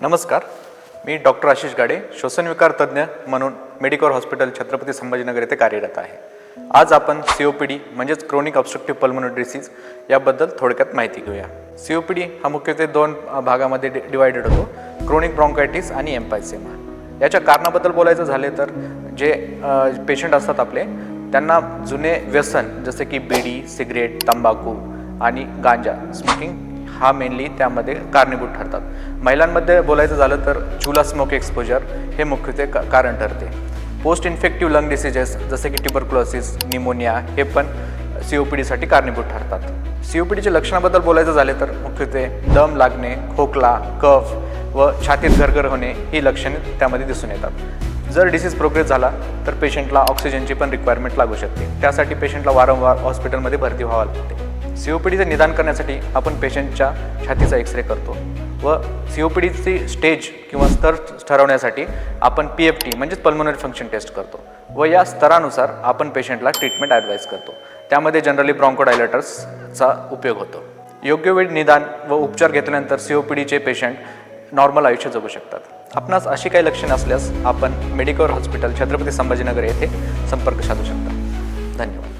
नमस्कार, मी डॉक्टर आशिष गाडे, श्वसनविकार तज्ज्ञ म्हणून मेडिकल हॉस्पिटल छत्रपती संभाजीनगर येथे कार्यरत आहे। आज आपण COPD म्हणजेच क्रोनिक ऑब्स्ट्रक्टिव्ह पल्मोनरी डिसीज याबद्दल थोडक्यात माहिती घेऊया। COPD हा मुख्यत्वे दोन भागामध्ये डिवाइडेड होतो, क्रोनिक ब्रॉन्कायटिस आणि एम्फायसेमा। याच्या कारणाबद्दल बोलायचं झाले तर जे पेशंट असतात आपले त्यांना जुने व्यसन जसे की बीडी, सिगरेट, तंबाखू आणि गांजा स्मोकिंग हा मेनली त्यामध्ये कारणीभूत ठरतात। महिलांमध्ये बोलायचं झालं तर चुला स्मोक एक्सपोजर हे मुख्यत्वे कारण ठरते। पोस्ट इन्फेक्टिव्ह लंग डिसीजेस जसे की ट्युबरक्लोसिस, निमोनिया हे पण COPDसाठी कारणीभूत ठरतात। COPDच्या लक्षणाबद्दल बोलायचं झाले तर मुख्यत्वे दम लागणे, खोकला, कफ व छातीत गरगर होणे ही लक्षणे त्यामध्ये दिसून येतात। जर डिसीज प्रोग्रेस झाला तर पेशंटला ऑक्सिजनची पण रिक्वायरमेंट लागू शकते, त्यासाठी पेशंटला वारंवार हॉस्पिटलमध्ये भरती व्हावं लागते। COPDचे निदान करण्यासाठी आपण पेशंटच्या छातीचा एक्सरे करतो व COPDची स्टेज किंवा स्तर ठरवण्यासाठी आपण PFT म्हणजेच पल्मोनरी फंक्शन टेस्ट करतो व या स्तरानुसार आपण पेशंटला ट्रीटमेंट ॲडवाइस करतो। त्यामध्ये जनरली ब्रॉन्कोडायलेटर्सचा उपयोग होतो। योग्य वेळी निदान व उपचार घेतल्यानंतर COPDचे पेशंट नॉर्मल आयुष्य जगू शकतात। आपणास अशी काही लक्षणे असल्यास आपण मेडिकल हॉस्पिटल छत्रपती संभाजीनगर येथे संपर्क साधू शकता। धन्यवाद।